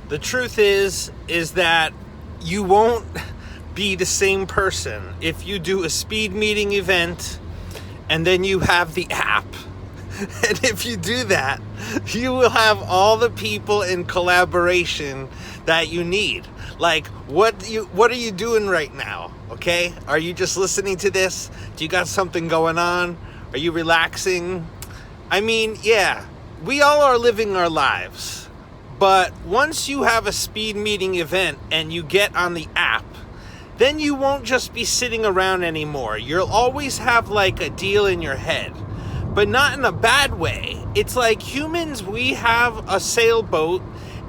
The truth is that you won't be the same person if you do a speed meeting event and then you have the app. And if you do that, you will have all the people in collaboration that you need. Like, what are you doing right now? Okay? Are you just listening to this? Do you got something going on? Are you relaxing? I mean, yeah, we all are living our lives. But once you have a speed meeting event and you get on the app, then you won't just be sitting around anymore. You'll always have like a deal in your head. But not in a bad way. It's like humans, we have a sailboat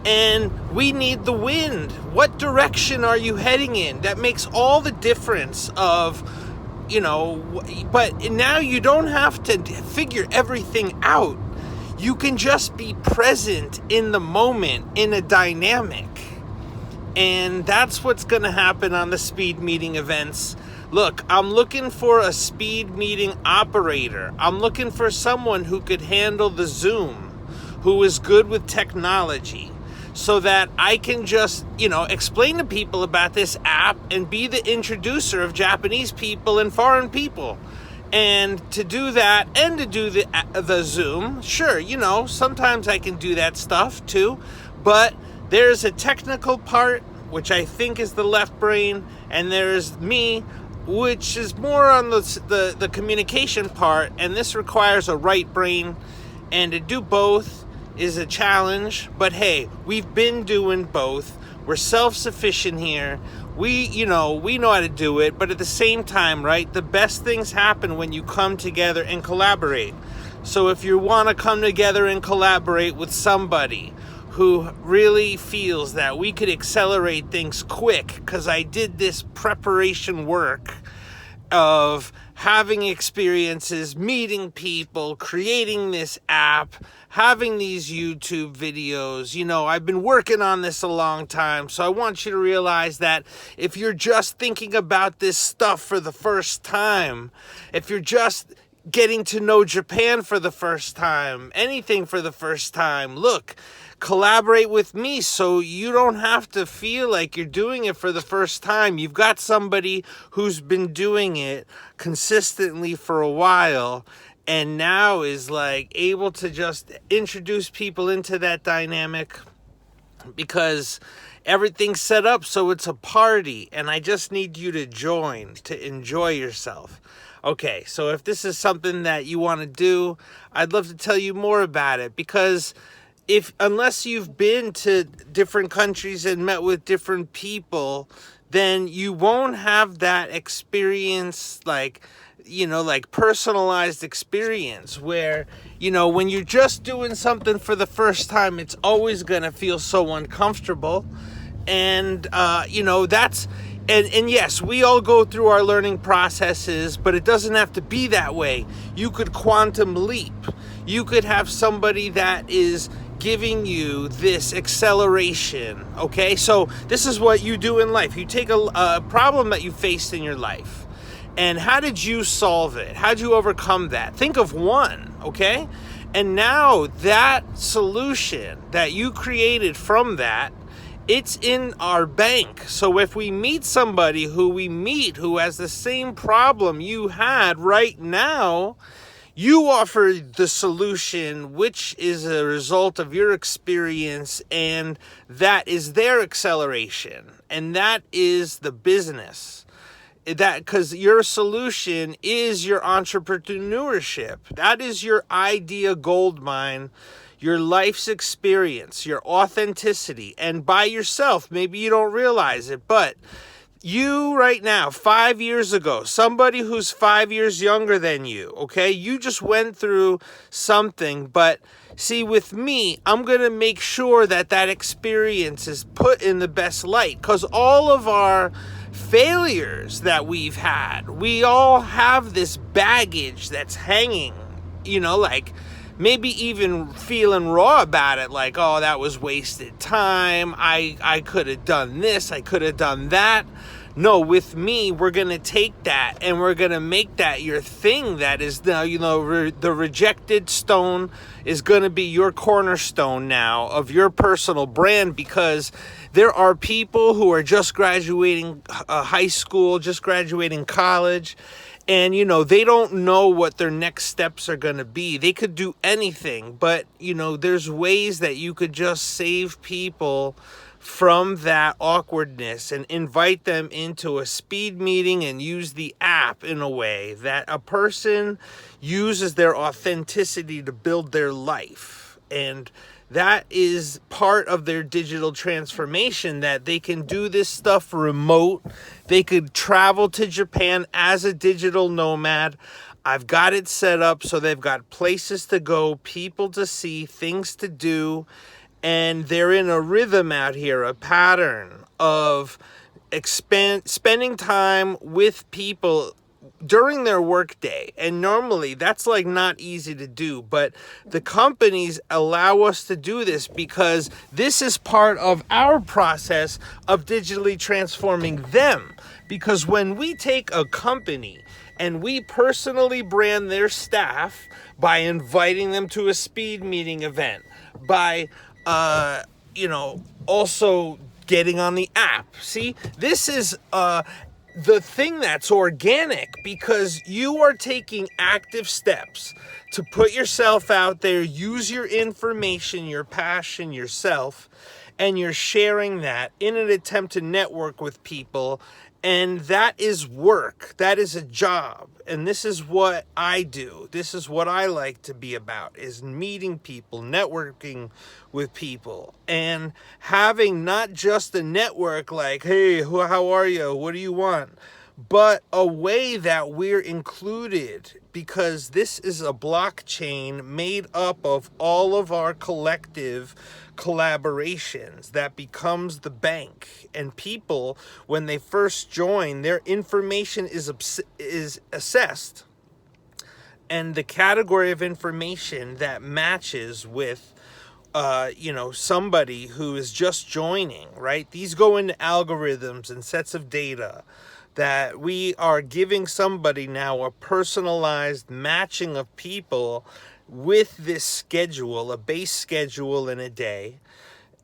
and we need the wind. What direction are you heading in? That makes all the difference of, but now you don't have to figure everything out. You can just be present in the moment, in a dynamic. And that's what's going to happen on the speed meeting events. Look, I'm looking for a speed meeting operator. I'm looking for someone who could handle the Zoom, who is good with technology, so that I can just, explain to people about this app and be the introducer of Japanese people and foreign people. And to do that and to do the Zoom, sure, sometimes I can do that stuff too, but there's a technical part, which I think is the left brain, and there's me, which is more on the communication part, and this requires a right brain, and to do both is a challenge. But hey, we've been doing both. We're self-sufficient here. We know how to do it, but at the same time, right, the best things happen when you come together and collaborate. So if you want to come together and collaborate with somebody who really feels that we could accelerate things quick, because I did this preparation work of having experiences, meeting people, creating this app, having these YouTube videos. I've been working on this a long time, so I want you to realize that if you're just thinking about this stuff for the first time, if you're just getting to know Japan for the first time, anything for the first time, look, collaborate with me so you don't have to feel like you're doing it for the first time. You've got somebody who's been doing it consistently for a while and now is like able to just introduce people into that dynamic, because everything's set up so it's a party and I just need you to join, to enjoy yourself. Okay, so if this is something that you want to do, I'd love to tell you more about it, because unless you've been to different countries and met with different people, then you won't have that experience, like personalized experience where, when you're just doing something for the first time, it's always going to feel so uncomfortable. And, and yes, we all go through our learning processes, but it doesn't have to be that way. You could quantum leap. You could have somebody that is giving you this acceleration, okay? So this is what you do in life. You take a problem that you faced in your life, and how did you solve it? How did you overcome that? Think of one, okay? And now that solution that you created from that, it's in our bank. So if we meet somebody who has the same problem you had right now, you offer the solution, which is a result of your experience, and that is their acceleration, and that is the business. Because your solution is your entrepreneurship. That is your idea gold mine, your life's experience, your authenticity, and by yourself. Maybe you don't realize it, but you right now, 5 years ago, somebody who's 5 years younger than you, okay? You just went through something, but see, with me, I'm going to make sure that experience is put in the best light, because all of our failures that we've had, we all have this baggage that's hanging, like maybe even feeling raw about it, like, oh, that was wasted time, I could have done this, I could have done that. No, with me, we're going to take that and we're going to make that your thing. That is now, the rejected stone is going to be your cornerstone now of your personal brand, because there are people who are just graduating high school, just graduating college, and, they don't know what their next steps are going to be. They could do anything, but, there's ways that you could just save people from that awkwardness and invite them into a speed meeting and use the app in a way that a person uses their authenticity to build their life. And that is part of their digital transformation, that they can do this stuff remote. They could travel to Japan as a digital nomad. I've got it set up so they've got places to go, people to see, things to do. And they're in a rhythm out here, a pattern of spending time with people during their workday. And normally that's like not easy to do, but the companies allow us to do this because this is part of our process of digitally transforming them. Because when we take a company and we personally brand their staff by inviting them to a speed meeting event, by also getting on the app. See, this is the thing that's organic, because you are taking active steps to put yourself out there, use your information, your passion, yourself, and you're sharing that in an attempt to network with people. And that is work. That is a job. And this is what I do. This is what I like to be about, is meeting people, networking with people, and having not just a network like, hey, how are you? What do you want? But a way that we're included, because this is a blockchain made up of all of our collective collaborations that becomes the bank. And people, when they first join, their information is assessed, and the category of information that matches with somebody who is just joining, right? These go into algorithms and sets of data that we are giving somebody now a personalized matching of people with this schedule, a base schedule in a day.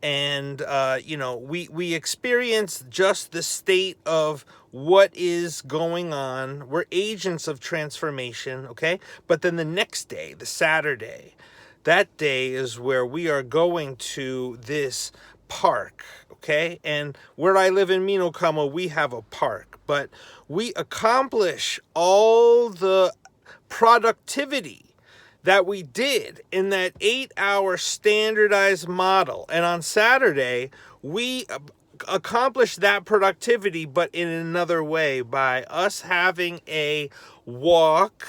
And, we experience just the state of what is going on. We're agents of transformation, okay? But then the next day, the Saturday, that day is where we are going to this park, okay? And where I live in Minokamo, we have a park, but we accomplish all the productivity that we did in that 8-hour standardized model. And on Saturday, we accomplished that productivity, but in another way, by us having a walk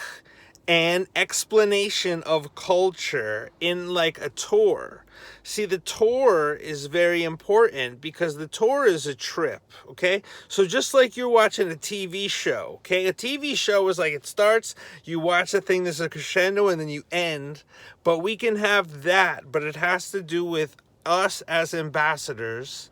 and explanation of culture in like a tour. See, the tour is very important because the tour is a trip, okay? So just like you're watching a TV show, okay? A TV show is like, it starts, you watch the thing, there's a crescendo, and then you end. But we can have that, but it has to do with us as ambassadors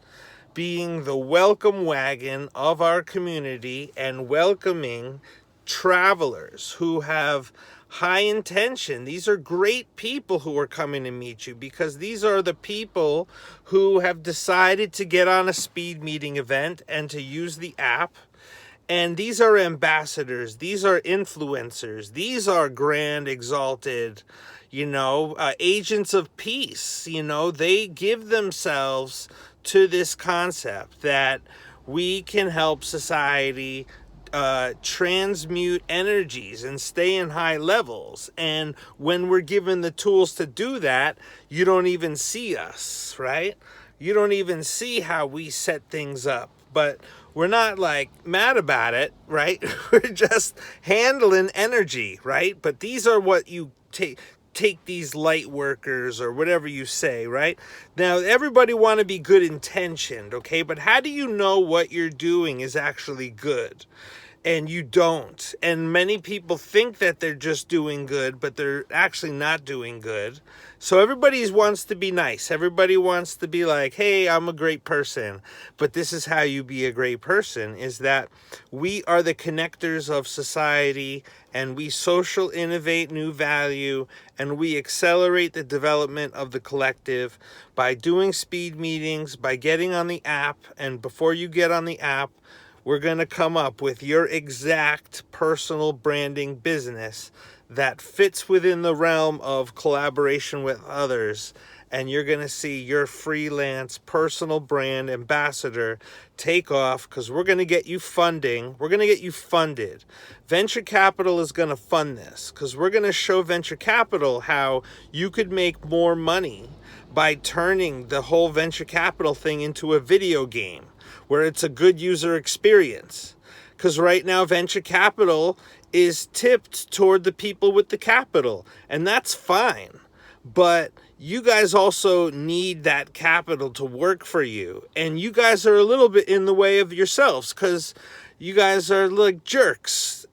being the welcome wagon of our community and welcoming travelers who have high intention. These are great people who are coming to meet you, because these are the people who have decided to get on a speed meeting event and to use the app. And these are ambassadors. These are influencers. These are grand, exalted, agents of peace. They give themselves to this concept that we can help society transmute energies and stay in high levels. And when we're given the tools to do that, you don't even see us, right? You don't even see how we set things up. But we're not like mad about it, right? We're just handling energy, right? But these are what you take these light workers or whatever you say, right? Now, everybody want to be good intentioned, okay? But how do you know what you're doing is actually good? and you don't. And many people think that they're just doing good, but they're actually not doing good. So everybody wants to be nice. Everybody wants to be like, hey, I'm a great person. But this is how you be a great person, is that we are the connectors of society, and we social innovate new value, and we accelerate the development of the collective by doing speed meetings, by getting on the app. And before you get on the app, we're going to come up with your exact personal branding business that fits within the realm of collaboration with others. And you're going to see your freelance personal brand ambassador take off, because we're going to get you funding. We're going to get you funded. Venture capital is going to fund this, because we're going to show venture capital how you could make more money by turning the whole venture capital thing into a video game where it's a good user experience. Because right now venture capital is tipped toward the people with the capital, and that's fine. But you guys also need that capital to work for you, and you guys are a little bit in the way of yourselves because you guys are like jerks,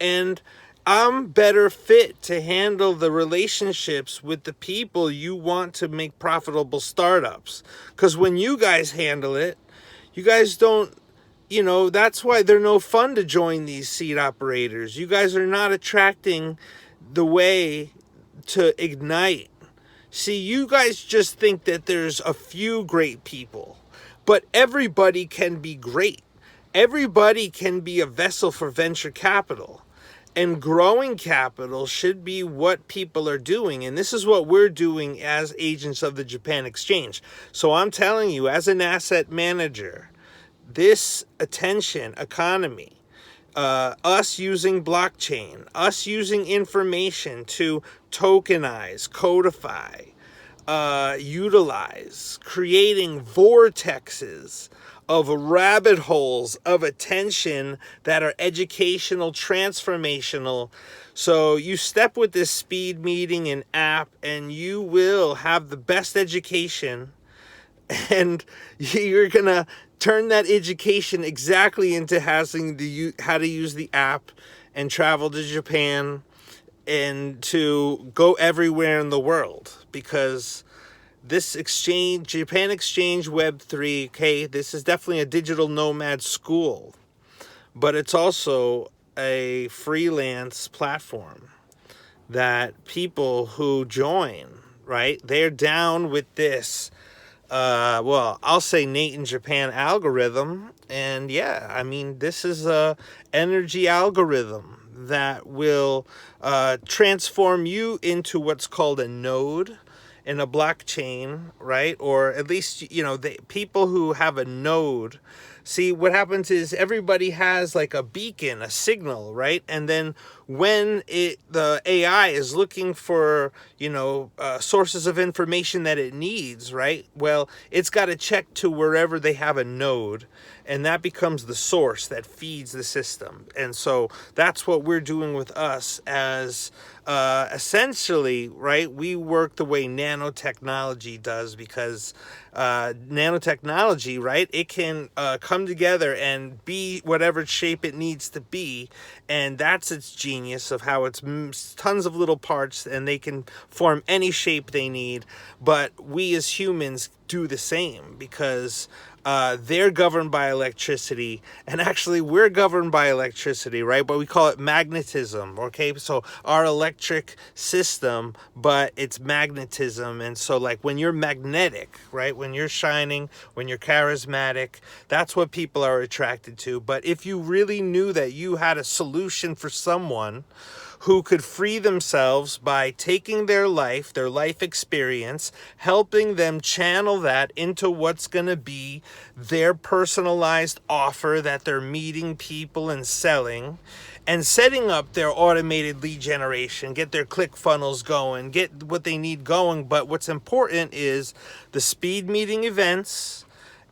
and I'm better fit to handle the relationships with the people you want to make profitable startups. Because when you guys handle it, you guys don't, that's why they're no fun to join these seed operators. You guys are not attracting the way to ignite. See, you guys just think that there's a few great people, but everybody can be great. Everybody can be a vessel for venture capital. And growing capital should be what people are doing. And this is what we're doing as agents of the Japan Exchange. So I'm telling you, as an asset manager, this attention economy, us using blockchain, us using information to tokenize, codify, utilize, creating vortexes of rabbit holes of attention that are educational, transformational. So you step with this speed meeting and app, and you will have the best education, and you're gonna turn that education exactly into how to use the app and travel to Japan and to go everywhere in the world. Because this exchange, Japan Exchange Web3, okay, this is definitely a digital nomad school, but it's also a freelance platform that people who join, right, they're down with this, I'll say Nate in Japan algorithm. And yeah, I mean, this is a energy algorithm that will transform you into what's called a node in a blockchain, right? Or at least, the people who have a node. See, what happens is everybody has like a beacon, a signal, right? And then when the AI is looking for, sources of information that it needs, right? Well, it's got to check to wherever they have a node, and that becomes the source that feeds the system. And so that's what we're doing with us as essentially, right? We work the way nanotechnology does, because nanotechnology, right? It can come together and be whatever shape it needs to be. And that's its genius of how it's tons of little parts and they can form any shape they need. But we as humans do the same, because they're governed by electricity, and actually we're governed by electricity, right? But we call it magnetism, okay? So our electric system, but it's magnetism. And so like when you're magnetic, right? When you're shining, when you're charismatic, that's what people are attracted to. But if you really knew that you had a solution for someone who could free themselves by taking their life experience, helping them channel that into what's going to be their personalized offer that they're meeting people and selling, and setting up their automated lead generation, get their click funnels going, get what they need going. But what's important is the speed meeting events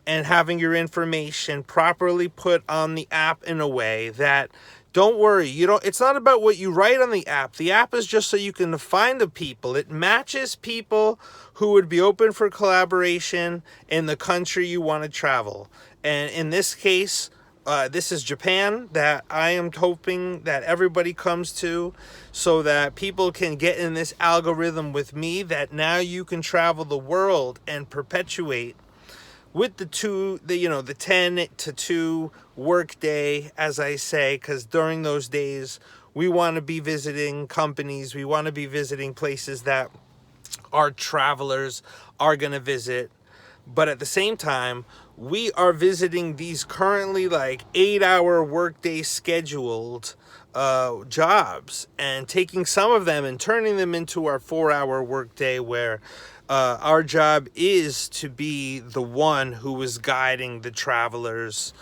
and having your information properly put on the app in a way that, don't worry, it's not about what you write on the app. The app is just so you can find the people. It matches people who would be open for collaboration in the country you want to travel. And in this case, This is Japan that I am hoping that everybody comes to, so that people can get in this algorithm with me, that now you can travel the world and perpetuate with the 10 to 2 work day, as I say, because during those days we want to be visiting companies, we want to be visiting places that our travelers are going to visit. But at the same time, we are visiting these currently like 8-hour workday scheduled jobs, and taking some of them and turning them into our 4-hour workday, where our job is to be the one who is guiding the travelers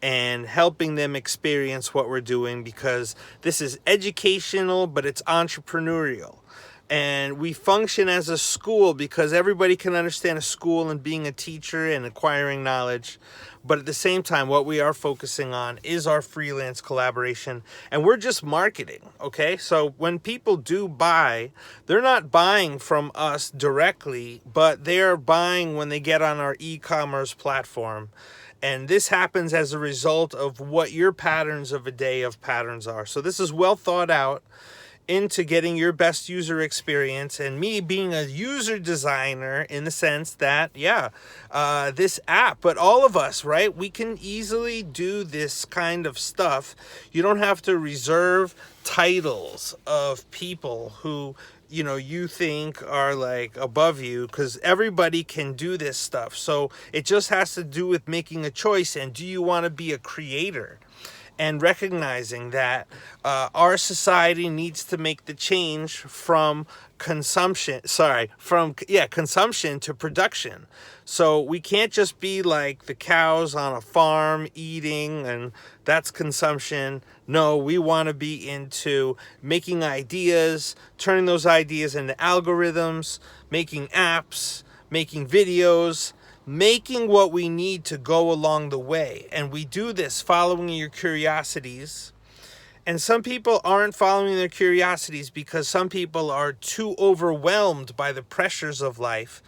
and helping them experience what we're doing, because this is educational, but it's entrepreneurial. And we function as a school because everybody can understand a school and being a teacher and acquiring knowledge. But at the same time, what we are focusing on is our freelance collaboration. And we're just marketing, okay? So when people do buy, they're not buying from us directly, but they're buying when they get on our e-commerce platform. And this happens as a result of what your patterns of a day of patterns are. So this is well thought out into getting your best user experience, and me being a user designer in the sense that, this app, but all of us, right? We can easily do this kind of stuff. You don't have to reserve titles of people who, you think are like above you, because everybody can do this stuff. So it just has to do with making a choice. And do you want to be a creator? And recognizing that our society needs to make the change from consumption to production. So we can't just be like the cows on a farm eating, and that's consumption. No, we want to be into making ideas, turning those ideas into algorithms, making apps, making videos, making what we need to go along the way. And we do this following your curiosities. And some people aren't following their curiosities because some people are too overwhelmed by the pressures of life.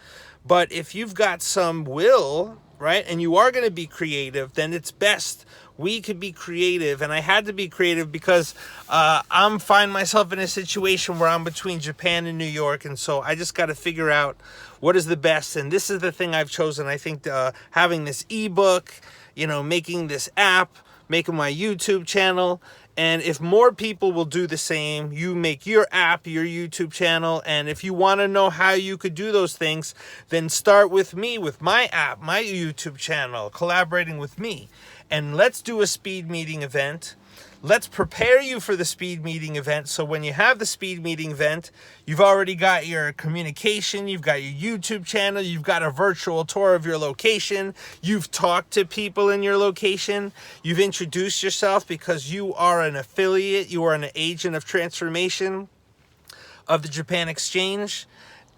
But if you've got some will, right, and you are going to be creative, then it's best we could be creative. And I had to be creative because I'm find myself in a situation where I'm between Japan and New York, and so I just got to figure out what is the best. And this is the thing I've chosen. I think having this ebook, making this app, making my YouTube channel. And if more people will do the same, you make your app, your YouTube channel. And if you want to know how you could do those things, then start with me, with my app, my YouTube channel, collaborating with me. And let's do a speed meeting event. Let's prepare you for the speed meeting event. So when you have the speed meeting event, you've already got your communication, you've got your YouTube channel, you've got a virtual tour of your location, you've talked to people in your location, you've introduced yourself because you are an affiliate, you are an agent of transformation of the Japan Exchange,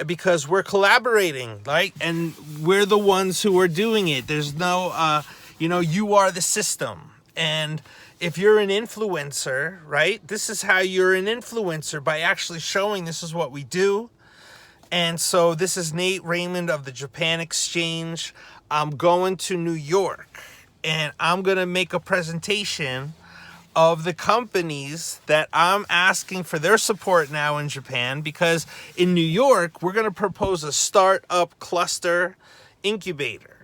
because we're collaborating, right? And we're the ones who are doing it. There's no, you are the system. And if you're an influencer, right, this is how you're an influencer, by actually showing this is what we do. And so this is Nate Raymond of the Japan Exchange. I'm going to New York, and I'm going to make a presentation of the companies that I'm asking for their support now in Japan, because in New York, we're going to propose a startup cluster incubator.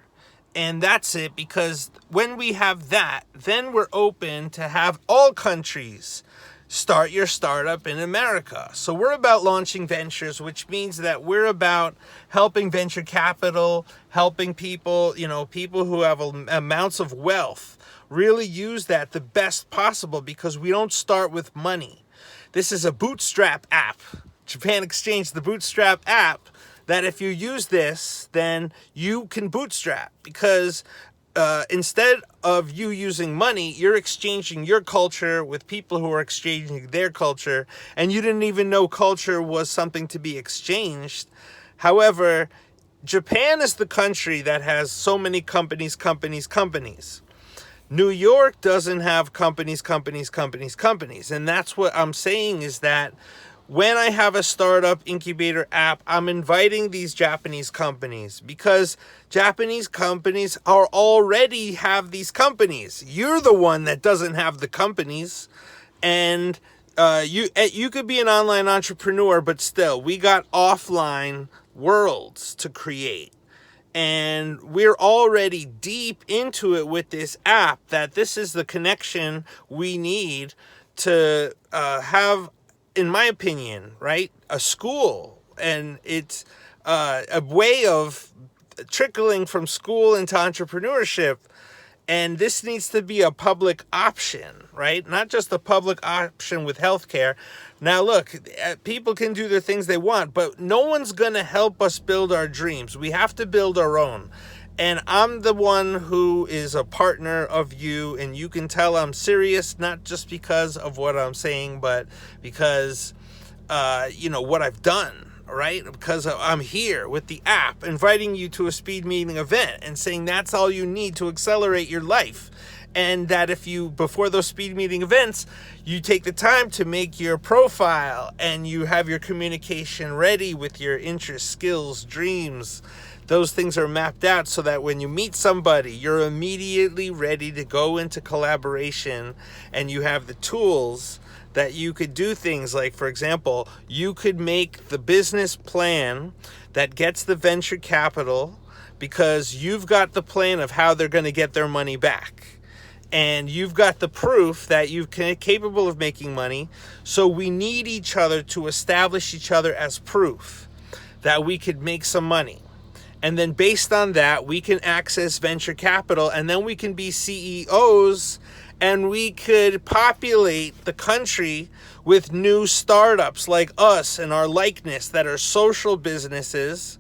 And that's it, because when we have that, then we're open to have all countries start your startup in America. So we're about launching ventures, which means that we're about helping venture capital, helping people, people who have amounts of wealth, really use that the best possible, because we don't start with money. This is a bootstrap app. Japan Exchange, the bootstrap app, that if you use this, then you can bootstrap, because instead of you using money, you're exchanging your culture with people who are exchanging their culture, and you didn't even know culture was something to be exchanged. However, Japan is the country that has so many companies. New York doesn't have companies. And that's what I'm saying, is that when I have a startup incubator app, I'm inviting these Japanese companies because Japanese companies are already have these companies. You're the one that doesn't have the companies. And you could be an online entrepreneur, but still, we got offline worlds to create. And we're already deep into it with this app, that this is the connection we need to have, in my opinion, right, a school. And it's a way of trickling from school into entrepreneurship. And this needs to be a public option, right? Not just a public option with healthcare. Now, look, people can do the things they want, but no one's going to help us build our dreams. We have to build our own. And I'm the one who is a partner of you, and you can tell I'm serious, not just because of what I'm saying, but because, what I've done. Right? Because I'm here with the app, inviting you to a speed meeting event and saying that's all you need to accelerate your life. And that if you, before those speed meeting events, you take the time to make your profile and you have your communication ready with your interests, skills, dreams, those things are mapped out so that when you meet somebody, you're immediately ready to go into collaboration, and you have the tools that you could do things like, for example, you could make the business plan that gets the venture capital because you've got the plan of how they're going to get their money back. And you've got the proof that you're capable of making money. So we need each other to establish each other as proof that we could make some money. And then based on that, we can access venture capital, and then we can be CEOs, and we could populate the country with new startups like us and our likeness that are social businesses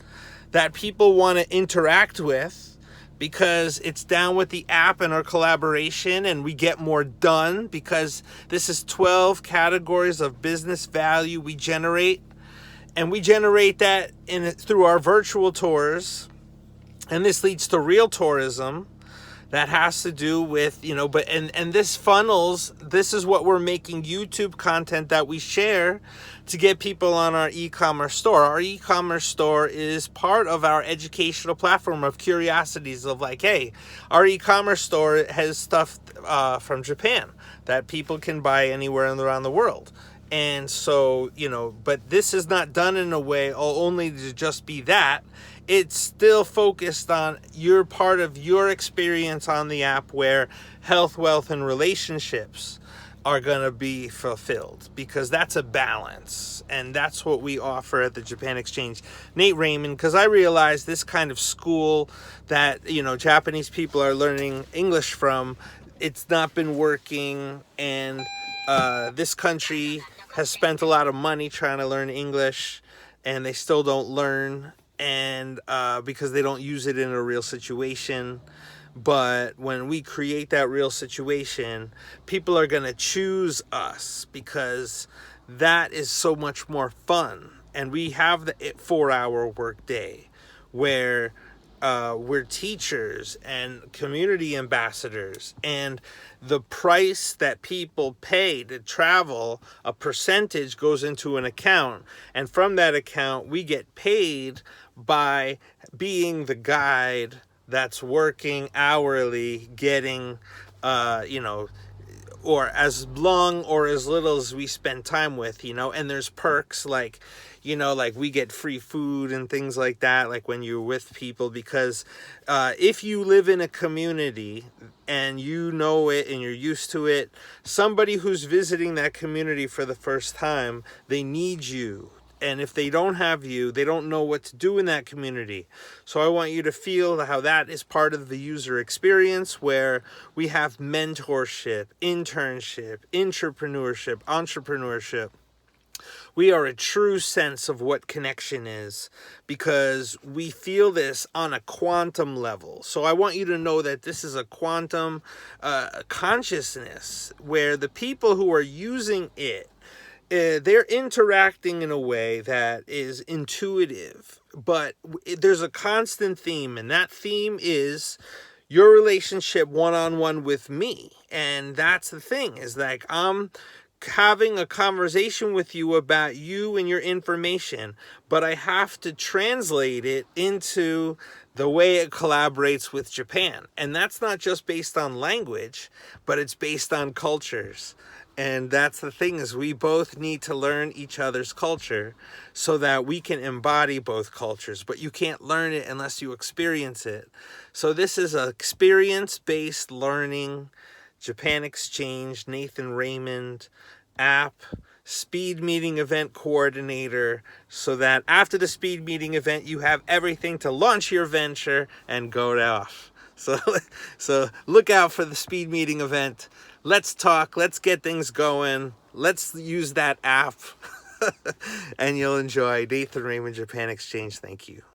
that people want to interact with because it's down with the app and our collaboration, and we get more done because this is 12 categories of business value we generate. And we generate that through our virtual tours. And this leads to real tourism that has to do with, and this funnels, this is what we're making YouTube content that we share to get people on our e-commerce store. Our e-commerce store is part of our educational platform of curiosities of like, hey, our e-commerce store has stuff from Japan that people can buy anywhere around the world. And so, but this is not done in a way only to just be that. It's still focused on your part of your experience on the app where health, wealth, and relationships are going to be fulfilled, because that's a balance. And that's what we offer at the Japan Exchange. Nate Raymond, because I realize this kind of school that, Japanese people are learning English from, it's not been working. And this country has spent a lot of money trying to learn English, and they still don't learn. And because they don't use it in a real situation. But when we create that real situation, people are going to choose us because that is so much more fun. And we have the 4-hour work day where we're teachers and community ambassadors, and the price that people pay to travel, a percentage goes into an account, and from that account we get paid by being the guide that's working hourly, getting or as long or as little as we spend time with, and there's perks like, like we get free food and things like that, like when you're with people, because if you live in a community and you know it and you're used to it, somebody who's visiting that community for the first time, they need you. And if they don't have you, they don't know what to do in that community. So I want you to feel how that is part of the user experience, where we have mentorship, internship, entrepreneurship. We are a true sense of what connection is, because we feel this on a quantum level. So I want you to know that this is a quantum consciousness, where the people who are using it, they're interacting in a way that is intuitive, but there's a constant theme, and that theme is your relationship one-on-one with me. And that's the thing, is like I'm having a conversation with you about you and your information, but I have to translate it into the way it collaborates with Japan. And that's not just based on language, but it's based on cultures. And that's the thing, is we both need to learn each other's culture so that we can embody both cultures. But you can't learn it unless you experience it. So this is an experience-based learning Japan Exchange, Nathan Raymond app, speed meeting event coordinator, so that after the speed meeting event, you have everything to launch your venture and go off. So look out for the speed meeting event. Let's talk. Let's get things going. Let's use that app. And you'll enjoy Nathan Raymond Japan Exchange. Thank you.